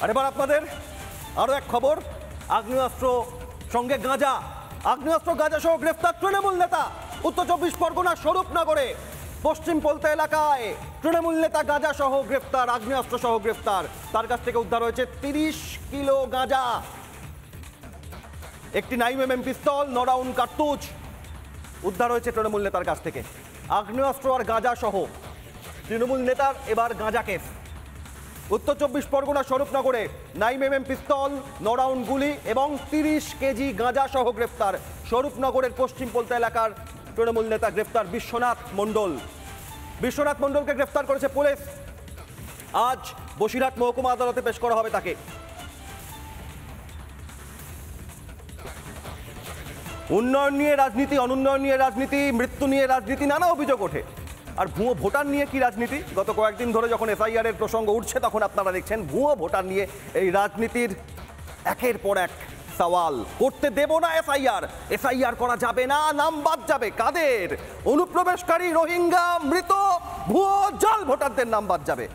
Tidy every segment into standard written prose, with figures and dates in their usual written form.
আর এবার আপনাদের আরো এক খবর, আগ্নেয়াস্ত্র সঙ্গে গাঁজা, আগ্নেয়াস্ত্র গাঁজা সহ গ্রেফতার তৃণমূল নেতা। উত্তর 24 পরগনা স্বরূপনগরে পশ্চিম পলতা এলাকায় তৃণমূল নেতা গাঁজা সহ গ্রেফতার, আগ্নেয়াস্ত্র সহ গ্রেফতার। তার কাছ থেকে উদ্ধার হয়েছে 30 কিলো গাঁজা, একটি 9mm পিস্তল, 9 রাউন্ড কার্তুজ উদ্ধার হয়েছে তৃণমূল নেতার কাছ থেকে। আগ্নেয়াস্ত্র আর গাঁজা সহ তৃণমূল নেতার এবার গাঁজা কেস। উত্তর 24 পরগনা স্বরূপনগরে 9mm পিস্তল, 9 রাউন্ড গুলি এবং 30 কেজি গাঁজা সহ গ্রেফতার। স্বরূপনগরের পশ্চিম পলতা এলাকার তৃণমূল নেতা গ্রেফতার বিশ্বনাথ মণ্ডল। বিশ্বনাথ মণ্ডলকে গ্রেফতার করেছে পুলিশ। আজ বসিরহাট মহকুমা আদালতে পেশ করা হবে তাকে। উন্নয়ন নিয়ে রাজনীতি, অনুন্নয়ন নিয়ে রাজনীতি, মৃত্যু নিয়ে রাজনীতি, নানা অভিযোগ ওঠে। আর ভুয়ো ভোটার নিয়ে কি রাজনীতি? গত কয়েকদিন ধরে যখন এসআইআর এর প্রসঙ্গ উঠছে তখন আপনারা দেখছেন ভুয়ো ভোটার নিয়ে এই রাজনীতির একের পর এক সওয়াল। করতে দেব না এসআইআর করা যাবে না, নাম বাদ যাবে। কাদের? অনুপ্রবেশকারী, রোহিঙ্গা, মৃত, ভুয়ো জাল ভোটারদের নাম বাদ যাবে।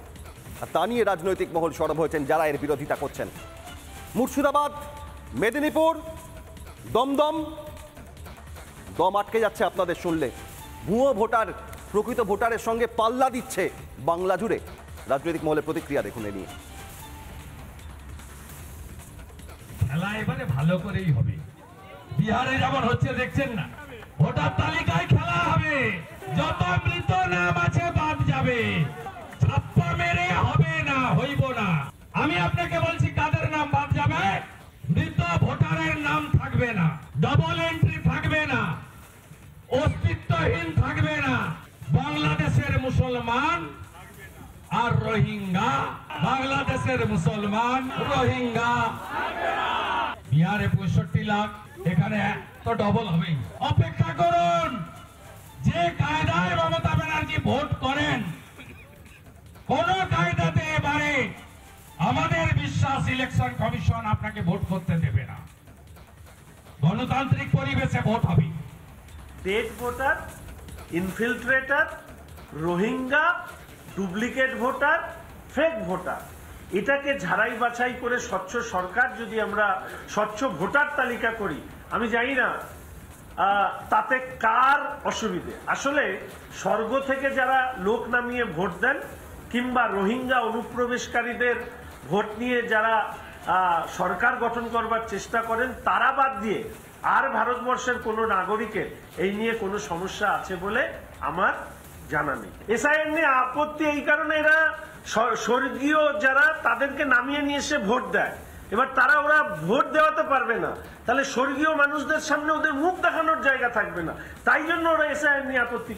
আর তা নিয়ে রাজনৈতিক মহল সরব হয়েছেন যারা এর বিরোধিতা করছেন। মুর্শিদাবাদ, মেদিনীপুর, দমদম, দম আটকে যাচ্ছে আপনাদের শুনলে। ভুয়ো ভোটার প্রকৃত ভোটারের সঙ্গে পাল্লা দিচ্ছে বাংলা জুড়ে। রাজনৈতিক মহলের প্রতিক্রিয়া দেখুন এ নিয়ে। খেলা এবারে ভালো করেই হবে। বিহারে যেমন হচ্ছে দেখছেন না, ভোটার তালিকায় খেলা হবে, যত মৃত নাম আছে বাদ যাবে, ছাপ্পা মেরে হবে না, হইব না। আমি আপনাকে বলছি কাদের নাম বাদ যাবে? মৃত ভোটারের নাম থাকবে না, ডবল এন্ট্রি থাকবে না, অস্তিত্বহীন থাকবে না। বাংলাদেশের মুসলমান আর রোহিঙ্গা, বাংলাদেশের মুসলমান, রোহিঙ্গা। বিহারে 65 লাখ, এখানে তো ডবল হবেই। অপেক্ষা করুন, যে কায়দায় মমতা ব্যানার্জি ভোট করেন, কোন কায়দাতে এবারে আমাদের বিশ্বাস ইলেকশন কমিশন আপনাকে ভোট করতে দেবে না। গণতান্ত্রিক পরিবেশে ভোট হবে। Dead voter, ইনফিল্ট্রেটার, Rohingya, duplicate voter, fake voter, এটাকে ঝাড়াই বাছাই করে স্বচ্ছ সরকার যদি আমরা স্বচ্ছ ভোটার তালিকা করি, আমি জানি না তাতে কার অসুবিধে। আসলে স্বর্গ থেকে যারা লোক নামিয়ে ভোট দেন কিংবা রোহিঙ্গা অনুপ্রবেশকারীদের ভোট নিয়ে যারা সরকার গঠন করবার চেষ্টা করেন, তারা বাদ দিয়ে আর ভারতবর্ষের কোনো নাগরিকের এই নিয়ে কোনো সমস্যা আছে বলে আমার জানা নেই। এসআইআর নিয়ে আপত্তি এই কারণে, এরা স্বর্গীয় যারা তাদেরকে নামিয়ে নিয়ে এসে ভোট দেয়, এবার তারা ওরা ভোট দেওয়াতে পারবে না, তাহলে স্বর্গীয় মানুষদের সামনে ওদের মুখ দেখানোর জায়গা থাকবে না, তাই জন্য ওরা এসআইআর নিয়ে আপত্তি।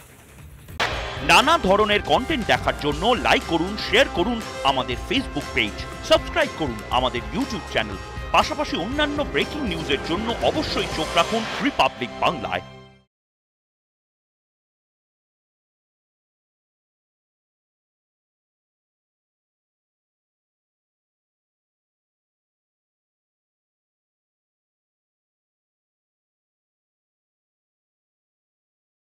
নানা ধরনের কন্টেন্ট দেখার জন্য লাইক করুন, শেয়ার করুন আমাদের ফেসবুক পেজ, সাবস্ক্রাইব করুন আমাদের ইউটিউব চ্যানেল। পাশাপাশি অন্যান্য ব্রেকিং নিউজের জন্য অবশ্যই চোখ রাখুন রিপাবলিক বাংলায়।